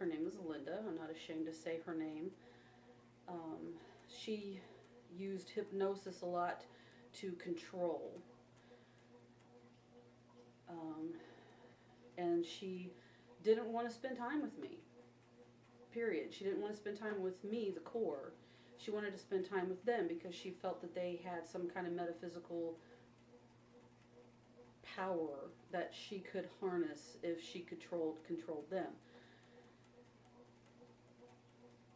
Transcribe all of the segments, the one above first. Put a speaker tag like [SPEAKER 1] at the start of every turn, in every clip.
[SPEAKER 1] Her name is Linda. I'm not ashamed to say her name. She used hypnosis a lot to control. And she didn't want to spend time with me. Period. She didn't want to spend time with me, the core. She wanted to spend time with them because she felt that they had some kind of metaphysical power that she could harness if she controlled them.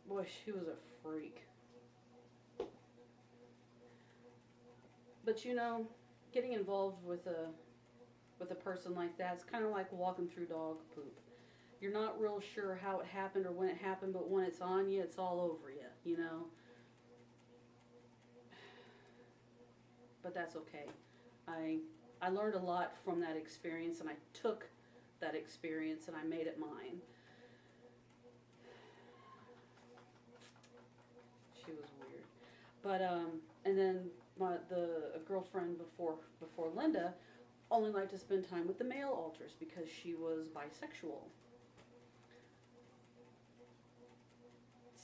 [SPEAKER 1] Boy, she was a freak. But you know, getting involved with a person like that, it's kind of like walking through dog poop. You're not real sure how it happened or when it happened, but when it's on you, it's all over you, you know. But that's okay. I learned a lot from that experience, and I took that experience and I made it mine. She was weird. But and then a girlfriend before Linda only liked to spend time with the male alters because she was bisexual.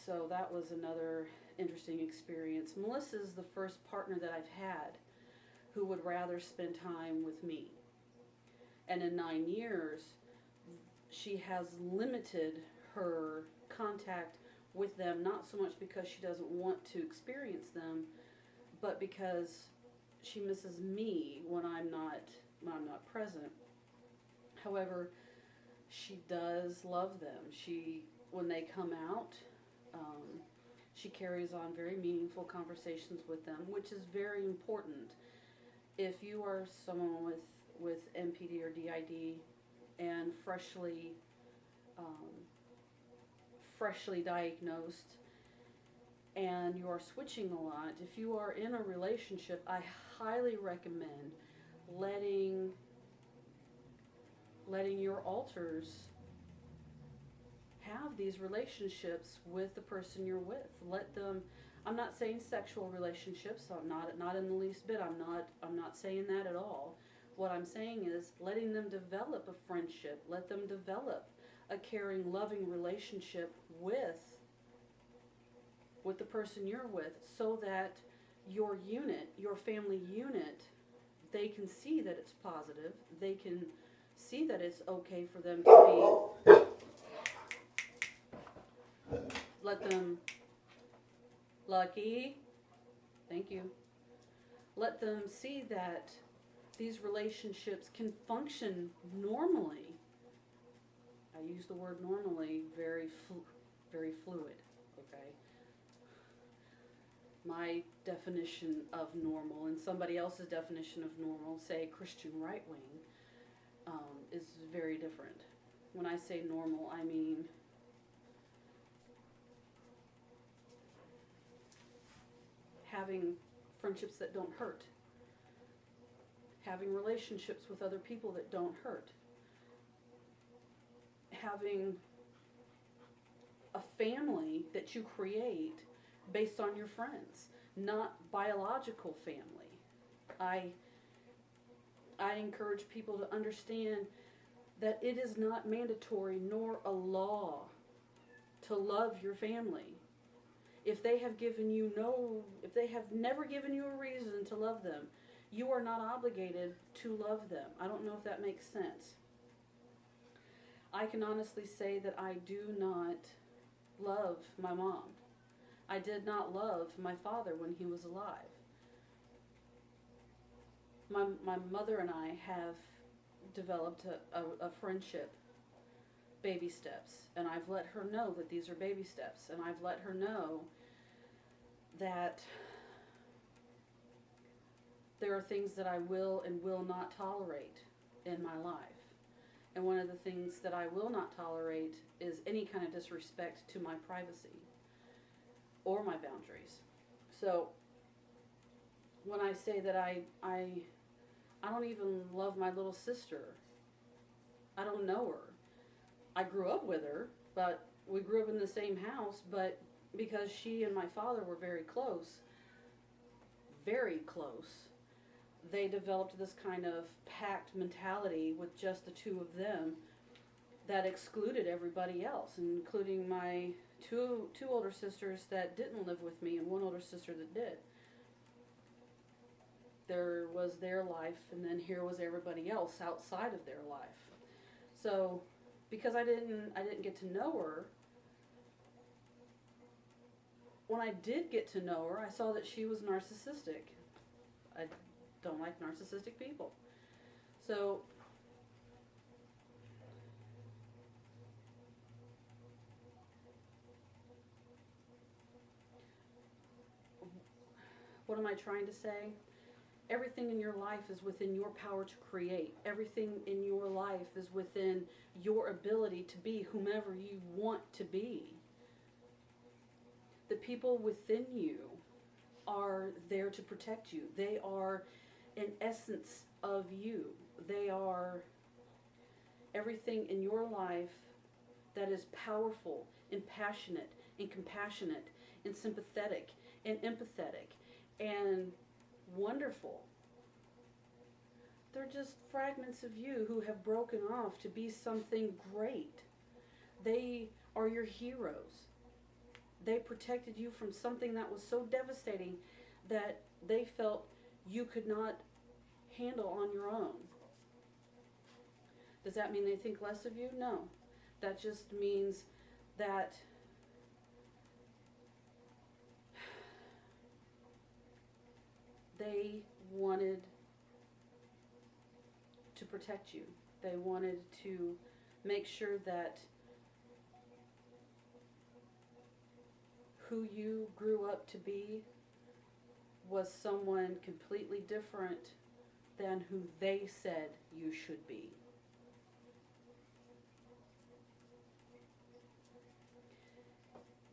[SPEAKER 1] So that was another interesting experience. Melissa's the first partner that I've had who would rather spend time with me. And in 9 years, she has limited her contact with them, not so much because she doesn't want to experience them, but because she misses me when I'm not present. However, she does love them. When they come out, she carries on very meaningful conversations with them, which is very important. If you are someone with MPD or DID and freshly diagnosed, and you are switching a lot, if you are in a relationship, I highly recommend letting your alters have these relationships with the person you're with. Let them. I'm not saying sexual relationships. I'm not in the least bit. I'm not saying that at all. What I'm saying is letting them develop a friendship. Let them develop a caring, loving relationship with the person you're with, so that your unit, your family unit, they can see that it's positive. They can see that it's okay for them to be. Let them, Lucky, thank you. Let them see that these relationships can function normally. I use the word normally very fluid, okay? My definition of normal and somebody else's definition of normal, say Christian right wing, is very different. When I say normal, I mean having friendships that don't hurt, having relationships with other people that don't hurt, having a family that you create based on your friends, not biological family. I encourage people to understand that it is not mandatory nor a law to love your family. If they have never given you a reason to love them, you are not obligated to love them. I don't know if that makes sense. I can honestly say that I do not love my mom. I did not love my father when he was alive. My mother and I have developed a friendship, baby steps, and I've let her know that these are baby steps, and I've let her know that there are things that I will and will not tolerate in my life. And one of the things that I will not tolerate is any kind of disrespect to my privacy or my boundaries. So when I say that I don't even love my little sister, I don't know her. I grew up with her, but we grew up in the same house, but because she and my father were very close, they developed this kind of pact mentality with just the two of them, that excluded everybody else, including my two older sisters that didn't live with me and one older sister that did. There was their life, and then here was everybody else outside of their life. So, because I didn't get to know her, when I did get to know her, I saw that she was narcissistic. I don't like narcissistic people. So, what am I trying to say? Everything in your life is within your power to create. Everything in your life is within your ability to be whomever you want to be. The people within you are there to protect you. They are an essence of you. They are everything in your life that is powerful and passionate and compassionate and sympathetic and empathetic and wonderful. They're just fragments of you who have broken off to be something great. They are your heroes. They protected you from something that was so devastating that they felt you could not handle on your own. Does that mean they think less of you? No. That just means that they wanted to protect you. They wanted to make sure that who you grew up to be was someone completely different than who they said you should be.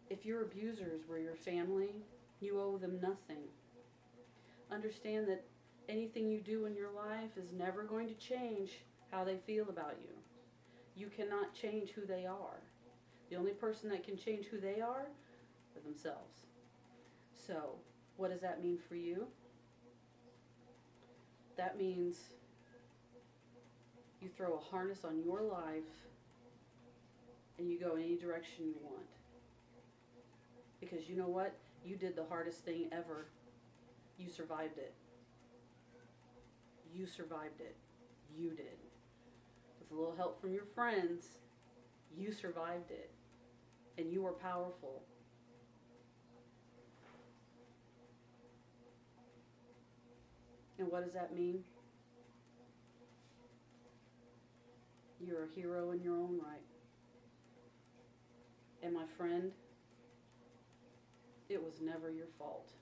[SPEAKER 1] If your abusers were your family, you owe them nothing. Understand that anything you do in your life is never going to change how they feel about you. You cannot change who they are. The only person that can change who they are themselves. So, what does that mean for you? That means you throw a harness on your life and you go any direction you want. Because you know what? You did the hardest thing ever. You survived it. You survived it. You did. With a little help from your friends, you survived it. And you were powerful. And what does that mean? You're a hero in your own right. And my friend, it was never your fault.